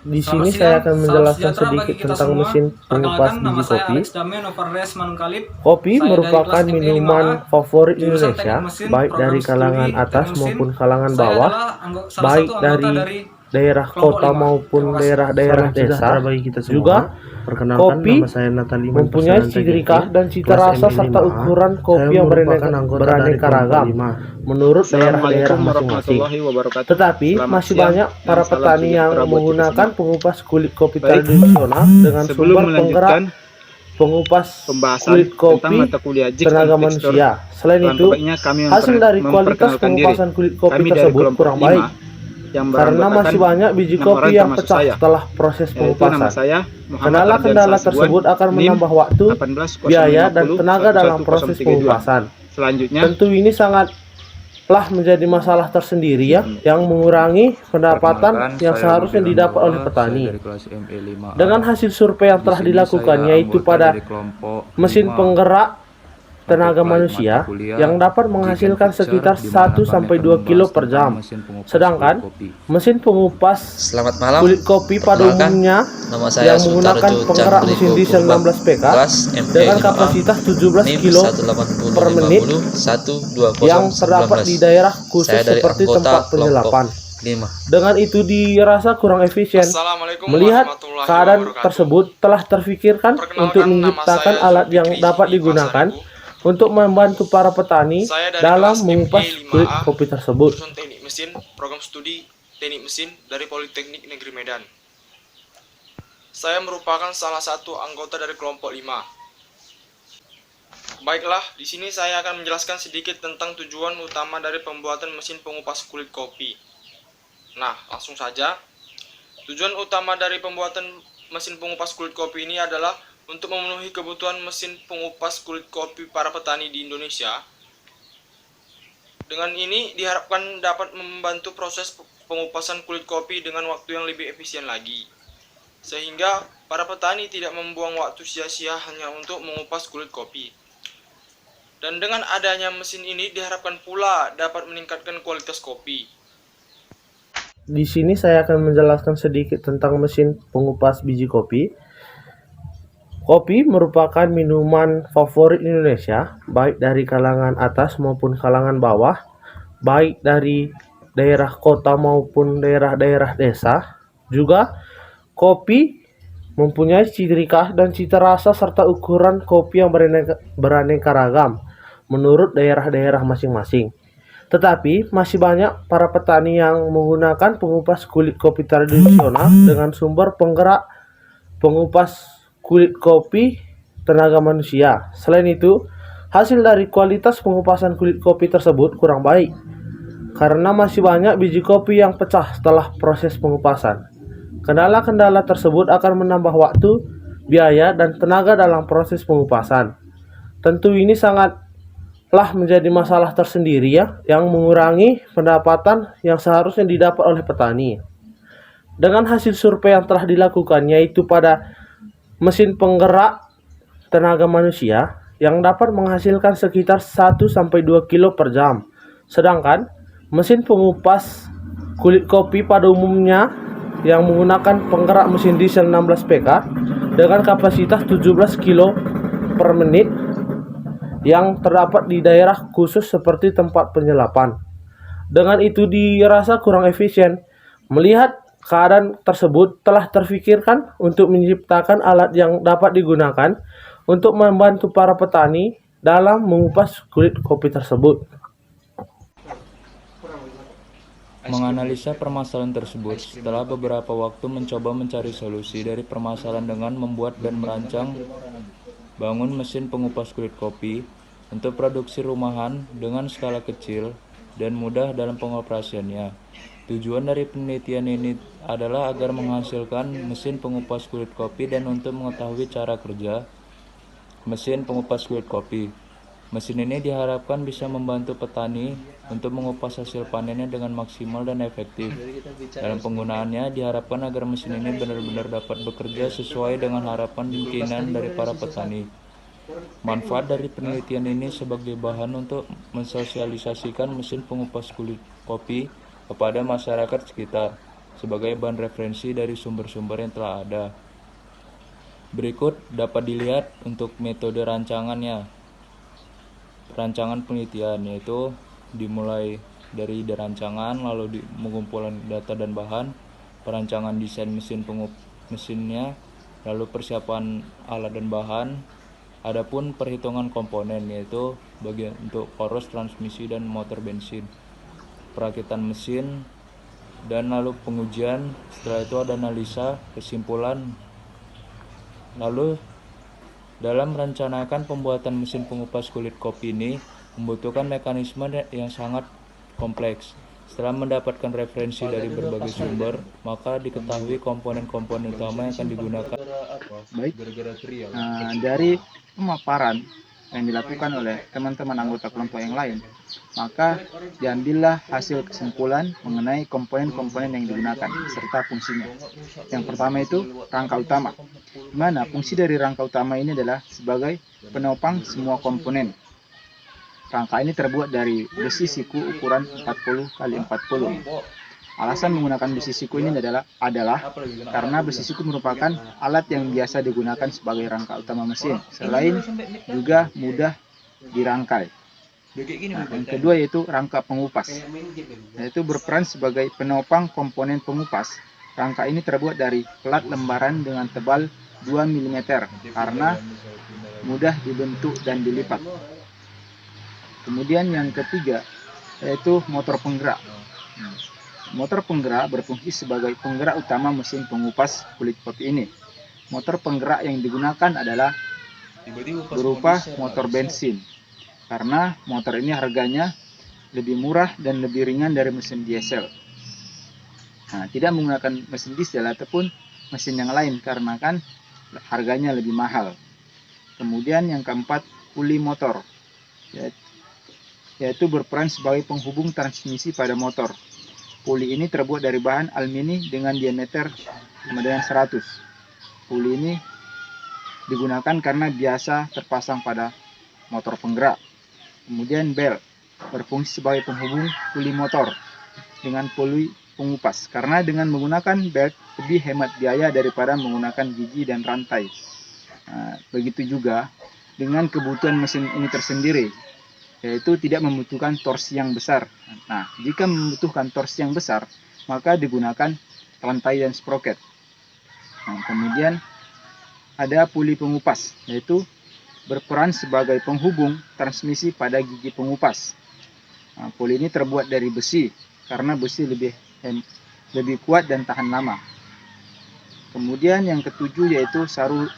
Di Selamat sini siang, saya akan salam menjelaskan sejahtera bagi sedikit kita tentang semua. mesin pengupas Perkenalkan, nama biji saya kopi. Alex Damian Novares Manungkalip. Kopi Saya dari merupakan kelas ME5A, minuman favorit jurusan Teknik Indonesia, Mesin, baik program dari kalangan studi Teknik atas Mesin. maupun kalangan Saya bawah, adalah salah satu baik anggota dari dari daerah kelompok kota 5. Terima maupun kasih. daerah-daerah Salam sejahtera desa. bagi kita semua. Juga Perkenalkan, nama kopi saya Nataliman mempunyai Persenan ciri TGI, khas dan cita kelas rasa serta ME5A. ukuran Saya kopi yang merupakan anggota dari beraneka kelompok ragam 5. menurut daerah-daerah Assalamualaikum masing-masing. warahmatullahi wabarakatuh. Tetapi Selamat masih siang banyak dan para salam petani yang sejahtera buat kita menggunakan semua. pengupas kulit kopi Baik, tradisional dengan sebelum sumber penggerak melanjutkan pengupas pembahasan kulit tentang kopi mata kuliah Jigs and tenaga Fixture, manusia. Selain alangkah itu, baiknya kami hasil dari kualitas memperkenalkan diri. pengupasan kulit kopi Kami dari tersebut kelompok kurang 5 baik yang karena beranggotakan masih banyak biji 6 kopi orang yang termasuk pecah saya, setelah proses yaitu nama pengupasan. saya Muhammad Ardian Kendala-kendala Hasibuan, tersebut akan NIM menambah waktu, biaya, dan tenaga dalam proses 11050111032. pengupasan. Selanjutnya, Tentu ini sangatlah menjadi masalah tersendiri ya, yang mengurangi pendapatan yang seharusnya didapat oleh petani. Dengan hasil survei yang telah dilakukan, yaitu pada mesin penggerak tenaga manusia yang dapat menghasilkan sekitar 1-2 kilo per jam. Sedangkan mesin pengupas Selamat malam. kulit kopi pada Perkenalkan, umumnya nama saya yang menggunakan Sutarjo penggerak mesin Chandriko diesel Purbang, 16 PK kelas dengan ME5A, kapasitas 17 NIM kilo per menit 1505019. yang terdapat di daerah khusus Saya dari seperti anggota tempat penyelapan. 5. Dengan itu dirasa kurang efisien. Melihat keadaan tersebut telah terfikirkan untuk menciptakan alat yang dapat digunakan untuk membantu para petani dalam mengupas kulit kopi tersebut. Jurusan Teknik Mesin, program studi Teknik Mesin dari Politeknik Negeri Medan. Saya merupakan salah satu anggota dari kelompok 5. Baiklah, di sini saya akan menjelaskan sedikit tentang tujuan utama dari pembuatan mesin pengupas kulit kopi. Nah, langsung saja. Tujuan utama dari pembuatan mesin pengupas kulit kopi ini adalah untuk memenuhi kebutuhan mesin pengupas kulit kopi para petani di Indonesia. Dengan ini diharapkan dapat membantu proses pengupasan kulit kopi dengan waktu yang lebih efisien lagi, sehingga para petani tidak membuang waktu sia-sia hanya untuk mengupas kulit kopi. Dan dengan adanya mesin ini diharapkan pula dapat meningkatkan kualitas kopi. Di sini saya akan menjelaskan sedikit tentang mesin pengupas biji kopi. Kopi merupakan minuman favorit Indonesia, baik dari kalangan atas maupun kalangan bawah, baik dari daerah kota maupun daerah-daerah desa. Juga, kopi mempunyai ciri khas dan cita rasa serta ukuran kopi yang beraneka ragam menurut daerah-daerah masing-masing. Tetapi masih banyak para petani yang menggunakan pengupas kulit kopi tradisional dengan sumber penggerak pengupas kulit kopi tenaga manusia. Selain itu, hasil dari kualitas pengupasan kulit kopi tersebut kurang baik karena masih banyak biji kopi yang pecah setelah proses pengupasan. Kendala-kendala tersebut akan menambah waktu, biaya, dan tenaga dalam proses pengupasan. Tentu ini sangatlah menjadi masalah tersendiri ya, yang mengurangi pendapatan yang seharusnya didapat oleh petani. Dengan hasil survei yang telah dilakukan, yaitu pada mesin penggerak tenaga manusia yang dapat menghasilkan sekitar 1-2 kilo per jam. Sedangkan mesin pengupas kulit kopi pada umumnya yang menggunakan penggerak mesin diesel 16 PK dengan kapasitas 17 kilo per menit yang terdapat di daerah khusus seperti tempat penyelapan. Dengan itu dirasa kurang efisien. Melihat keadaan tersebut telah terfikirkan untuk menciptakan alat yang dapat digunakan untuk membantu para petani dalam mengupas kulit kopi tersebut. Menganalisa permasalahan tersebut, setelah beberapa waktu mencoba mencari solusi dari permasalahan dengan membuat dan merancang bangun mesin pengupas kulit kopi untuk produksi rumahan dengan skala kecil dan mudah dalam pengoperasiannya. Tujuan dari penelitian ini adalah agar menghasilkan mesin pengupas kulit kopi dan untuk mengetahui cara kerja mesin pengupas kulit kopi. Mesin ini diharapkan bisa membantu petani untuk mengupas hasil panennya dengan maksimal dan efektif. Dalam penggunaannya diharapkan agar mesin ini benar-benar dapat bekerja sesuai dengan harapan dan keinginan dari para petani. Manfaat dari penelitian ini sebagai bahan untuk mensosialisasikan mesin pengupas kulit kopi kepada masyarakat sekitar, sebagai bahan referensi dari sumber-sumber yang telah ada. Berikut dapat dilihat untuk metode rancangannya. Rancangan penelitian yaitu dimulai dari ide rancangan, lalu mengumpulkan data dan bahan, perancangan desain mesinnya, lalu persiapan alat dan bahan. Adapun perhitungan komponen yaitu bagian untuk poros, transmisi, dan motor bensin, perakitan mesin, dan lalu pengujian. Setelah itu ada analisa, kesimpulan. Lalu dalam merencanakan pembuatan mesin pengupas kulit kopi ini membutuhkan mekanisme yang sangat kompleks. Setelah mendapatkan referensi dari berbagai sumber, maka diketahui komponen-komponen utama yang akan digunakan. Baik, dari pemaparan yang dilakukan oleh teman-teman anggota kelompok yang lain, maka diambillah hasil kesimpulan mengenai komponen-komponen yang digunakan serta fungsinya. Yang pertama itu rangka utama, di mana fungsi dari rangka utama ini adalah sebagai penopang semua komponen. Rangka ini terbuat dari besi siku ukuran 40 x 40. Alasan menggunakan besi siku ini adalah karena besi siku merupakan alat yang biasa digunakan sebagai rangka utama mesin, selain juga mudah dirangkai. Nah, yang kedua yaitu rangka pengupas, yaitu berperan sebagai penopang komponen pengupas. Rangka ini terbuat dari plat lembaran dengan tebal 2 mm karena mudah dibentuk dan dilipat. Kemudian yang ketiga yaitu motor penggerak. Motor penggerak berfungsi sebagai penggerak utama mesin pengupas kulit kopi ini. Motor penggerak yang digunakan adalah berupa motor bensin, karena motor ini harganya lebih murah dan lebih ringan dari mesin diesel. Nah, tidak menggunakan mesin diesel ataupun mesin yang lain karena kan harganya lebih mahal. Kemudian yang keempat, puli motor, yaitu berperan sebagai penghubung transmisi pada motor. Puli ini terbuat dari bahan alumini dengan diameter sama dengan 100. Puli ini digunakan karena biasa terpasang pada motor penggerak. Kemudian bel berfungsi sebagai penghubung puli motor dengan puli pengupas, karena dengan menggunakan belt lebih hemat biaya daripada menggunakan gigi dan rantai. Begitu juga dengan kebutuhan mesin ini tersendiri, yaitu tidak membutuhkan torsi yang besar. Nah, jika membutuhkan torsi yang besar, maka digunakan rantai dan sprocket. Nah, kemudian ada puli pengupas, yaitu berperan sebagai penghubung transmisi pada gigi pengupas. Nah, puli ini terbuat dari besi, karena besi lebih kuat dan tahan lama. Kemudian yang ketujuh yaitu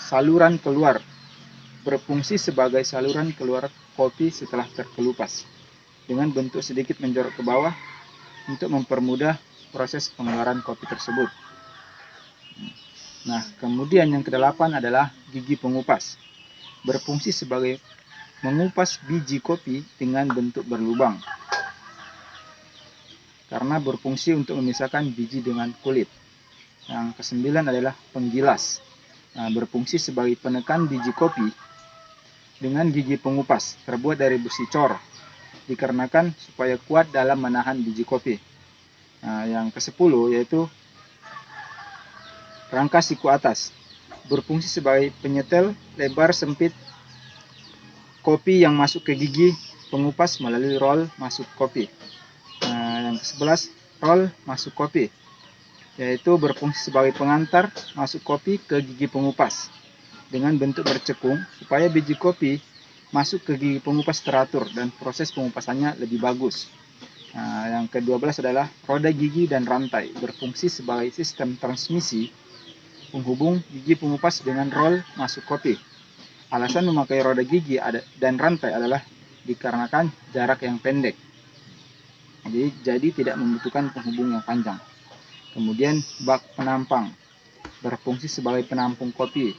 saluran keluar, berfungsi sebagai saluran keluar kopi setelah terkelupas, dengan bentuk sedikit menjorok ke bawah untuk mempermudah proses pengeluaran kopi tersebut. Nah, kemudian yang kedelapan adalah gigi pengupas, berfungsi sebagai mengupas biji kopi dengan bentuk berlubang, karena berfungsi untuk memisahkan biji dengan kulit. Yang kesembilan adalah penggilas, berfungsi sebagai penekan biji kopi dengan gigi pengupas, terbuat dari besi cor, dikarenakan supaya kuat dalam menahan biji kopi. Yang ke-10 yaitu rangka siku atas, berfungsi sebagai penyetel lebar sempit kopi yang masuk ke gigi pengupas melalui roll masuk kopi. Yang ke-11 roll masuk kopi, yaitu berfungsi sebagai pengantar masuk kopi ke gigi pengupas dengan bentuk bercekung supaya biji kopi masuk ke gigi pengupas teratur dan proses pengupasannya lebih bagus. Yang ke-12 adalah roda gigi dan rantai, berfungsi sebagai sistem transmisi penghubung gigi pengupas dengan roll masuk kopi. Alasan memakai roda gigi dan rantai adalah dikarenakan jarak yang pendek, jadi tidak membutuhkan penghubung yang panjang. Kemudian bak penampang, berfungsi sebagai penampung kopi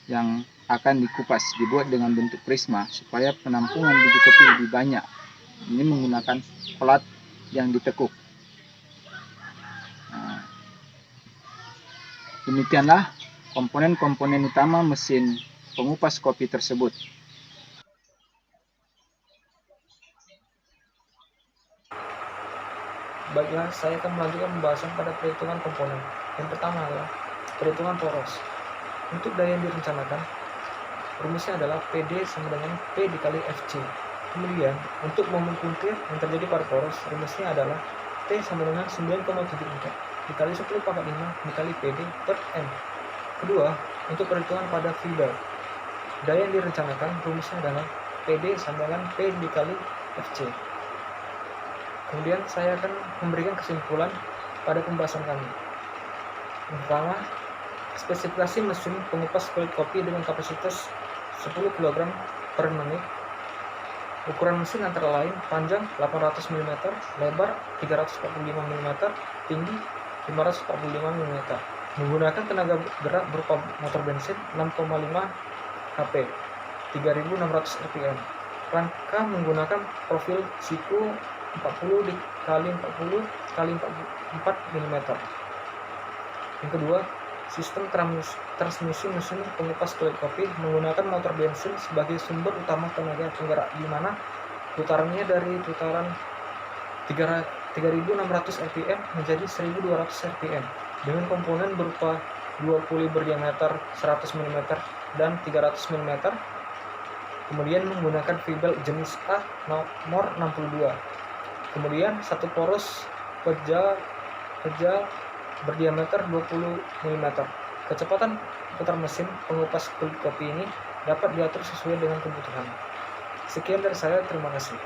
yang akan dikupas, dibuat dengan bentuk prisma supaya penampungan biji kopi lebih banyak. Ini menggunakan plat yang ditekuk. Demikianlah komponen-komponen utama mesin pengupas kopi tersebut. Baiklah, saya akan melanjutkan pembahasan pada perhitungan komponen. Yang pertama adalah perhitungan poros. Untuk daya yang direncanakan, rumusnya adalah PD sama dengan P dikali FC. Kemudian, untuk momen puntir yang terjadi pada poros, rumusnya adalah T sama dengan 9,74 dikali 10 pangkat 5 dikali PD per M. Kedua, untuk perhitungan pada fiber, daya yang direncanakan, rumusnya adalah PD sama dengan P dikali FC. Kemudian, saya akan memberikan kesimpulan pada pembahasan kami. Yang pertama, spesifikasi mesin pengupas kulit kopi dengan kapasitas 10 kg per menit. Ukuran mesin antara lain panjang 800 mm, lebar 345 mm, tinggi 545 mm. Menggunakan tenaga gerak berupa motor bensin 6,5 HP, 3600 rpm. Rangka menggunakan profil siku 40 x 40 x 4 mm. Yang kedua, sistem transmisi mesin pengupas kulit kopi menggunakan motor bensin sebagai sumber utama tenaga penggerak, di mana putarannya dari putaran 3600 rpm menjadi 1200 rpm dengan komponen berupa 2 puli berdiameter 100 mm dan 300 mm. Kemudian menggunakan fiber jenis A nomor 62. Kemudian satu poros pejal berdiameter 20 mm. Kecepatan putar mesin pengupas kulit kopi ini dapat diatur sesuai dengan kebutuhan. Sekian dari saya, terima kasih.